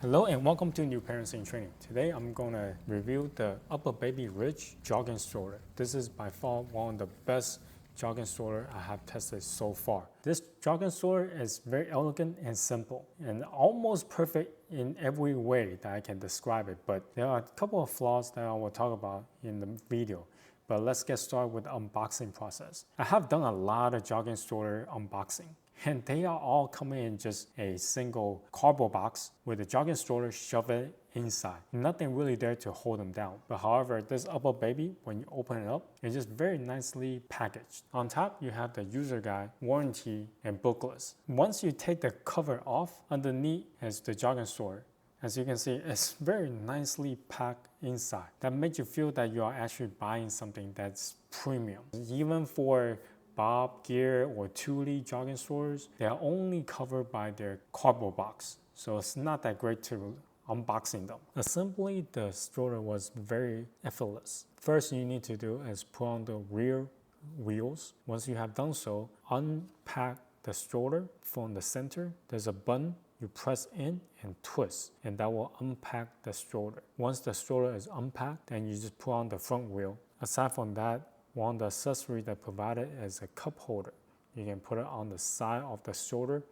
Hello and welcome to New Parents in Training. Today I'm going to review the UPPAbaby Ridge Jogging Stroller. This is by far one of the best jogging stroller I have tested so far. This jogging stroller is very elegant and simple and almost perfect in every way that I can describe it, but there are a couple of flaws that I will talk about in the video. But let's get started with the unboxing process. I have done a lot of jogging stroller unboxing, and they are all coming in just a single cardboard box with a jogging stroller shoved inside. Nothing really there to hold them down. But however, this UPPAbaby, when you open it up, it's just very nicely packaged. On top, you have the user guide, warranty, and booklets. Once you take the cover off, underneath is the jogging stroller. As you can see, it's very nicely packed inside. That makes you feel that you are actually buying something that's premium. Even for Bob, Gear, or Thule jogging strollers, they are only covered by their cardboard box. So it's not that great to unboxing them. Assembly the stroller was very effortless. First you need to do is put on the rear wheels. Once you have done so, unpack the stroller from the center. There's a button. You press in and twist, and that will unpack the stroller. Once the stroller is unpacked, then you just put on the front wheel. Aside from that, one of the accessories that provided is a cup holder. You can put it on the side of the stroller,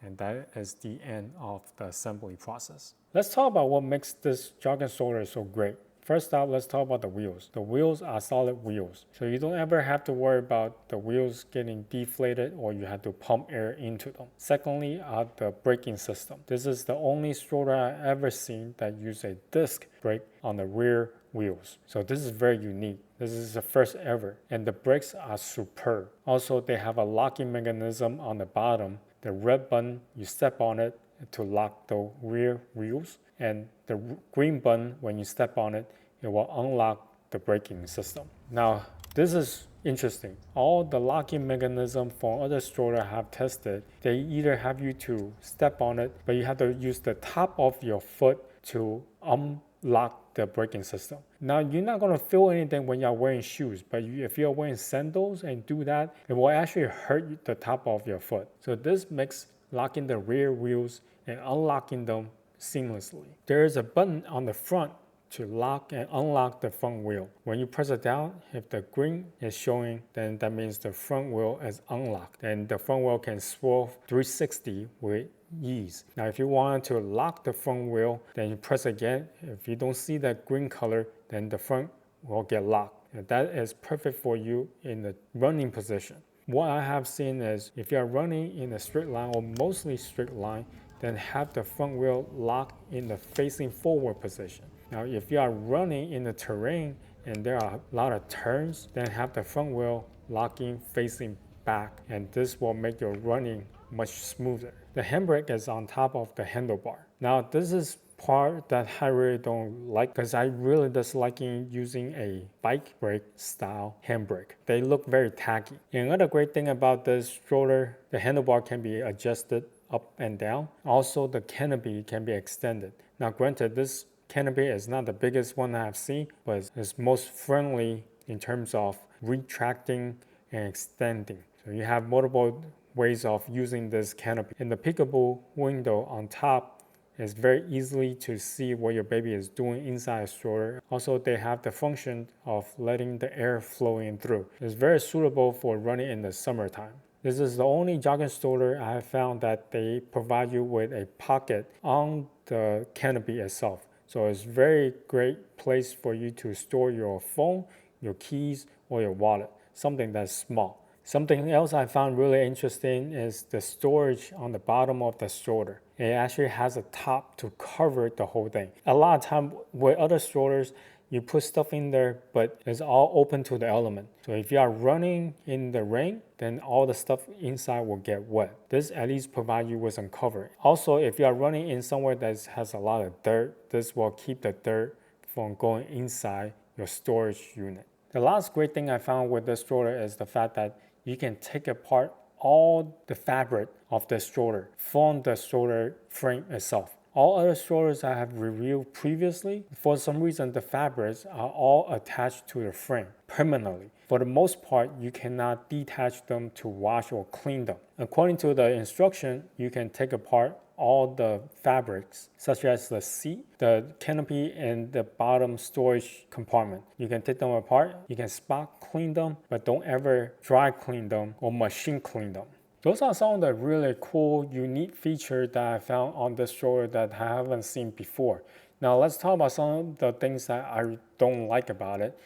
and that is the end of the assembly process. Let's talk about what makes this jogging stroller so great. First off, let's talk about the wheels. The wheels are solid wheels, so you don't ever have to worry about the wheels getting deflated or you have to pump air into them. Secondly, the braking system. This is the only stroller I've ever seen that uses a disc brake on the rear wheels. So this is very unique. This is the first ever, and the brakes are superb. Also, they have a locking mechanism on the bottom. The red button, you step on it to lock the rear wheels, and the green button, when you step on it, it will unlock the braking system. Now, this is interesting. All the locking mechanism for other strollers I have tested, they either have you to step on it, but you have to use the top of your foot to unlock the braking system. Now, you're not going to feel anything when you're wearing shoes, but if you're wearing sandals and do that, it will actually hurt the top of your foot. So this makes locking the rear wheels and unlocking them seamlessly. There is a button on the front to lock and unlock the front wheel. When you press it down, if the green is showing, then that means the front wheel is unlocked, and the front wheel can swerve 360 with ease. Now, if you want to lock the front wheel, then you press again. If you don't see that green color, then the front will get locked. And that is perfect for you in the running position. What I have seen is if you are running in a straight line or mostly straight line, then have the front wheel lock in the facing forward position. Now, if you are running in the terrain and there are a lot of turns, then have the front wheel locking facing back, and this will make your running much smoother. The handbrake is on top of the handlebar. Now, this is part that I really don't like because I really dislike using a bike brake style handbrake. They look very tacky. Another great thing about this stroller, the handlebar can be adjusted up and down. Also, the canopy can be extended. Now, granted, this canopy is not the biggest one I've seen, but it's most friendly in terms of retracting and extending. So you have multiple ways of using this canopy. In the peekaboo window on top, it's very easily to see what your baby is doing inside a stroller. Also, they have the function of letting the air flow in through. It's very suitable for running in the summertime. This is the only jogging stroller I have found that they provide you with a pocket on the canopy itself. So it's a very great place for you to store your phone, your keys, or your wallet, something that's small. Something else I found really interesting is the storage on the bottom of the stroller. It actually has a top to cover the whole thing. A lot of time with other strollers, you put stuff in there, but it's all open to the element. So if you are running in the rain, then all the stuff inside will get wet. This at least provides you with some cover. Also, if you are running in somewhere that has a lot of dirt, this will keep the dirt from going inside your storage unit. The last great thing I found with this stroller is the fact that you can take apart all the fabric of the stroller from the stroller frame itself. All other strollers I have reviewed previously, for some reason the fabrics are all attached to the frame permanently. For the most part, you cannot detach them to wash or clean them. According to the instruction, you can take apart all the fabrics, such as the seat, the canopy, and the bottom storage compartment. You can take them apart, you can spot clean them, but don't ever dry clean them or machine clean them. Those are some of the really cool, unique features that I found on this stroller that I haven't seen before. Now let's talk about some of the things that I don't like about it.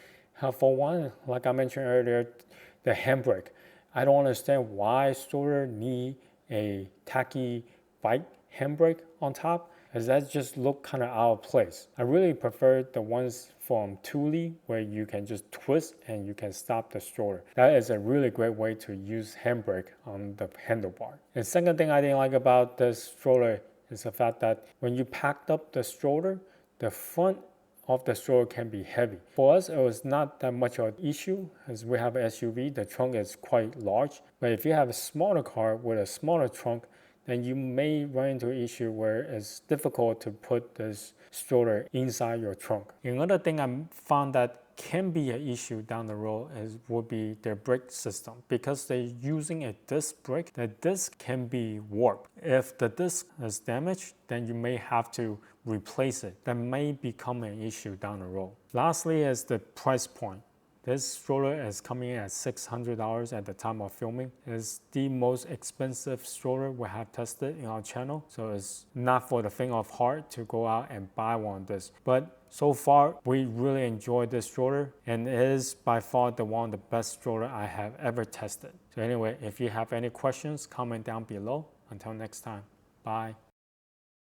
For one, like I mentioned earlier, the handbrake. I don't understand why stroller need a tacky bike handbrake on top, as that just look kind of out of place. I really prefer the ones from Thule where you can just twist and you can stop the stroller. That is a really great way to use handbrake on the handlebar. And second thing I didn't like about this stroller is the fact that when you packed up the stroller, the front of the stroller can be heavy. For us, it was not that much of an issue as we have an SUV, the trunk is quite large. But if you have a smaller car with a smaller trunk, then you may run into an issue where it's difficult to put this stroller inside your trunk. Another thing I found that can be an issue down the road would be their brake system. Because they're using a disc brake, the disc can be warped. If the disc is damaged, then you may have to replace it. That may become an issue down the road. Lastly is the price point. This stroller is coming in at $600 at the time of filming. It's the most expensive stroller we have tested in our channel. So it's not for the faint of heart to go out and buy one of this. But so far, we really enjoyed this stroller, and it is by far one of the best stroller I have ever tested. So anyway, if you have any questions, comment down below. Until next time, bye.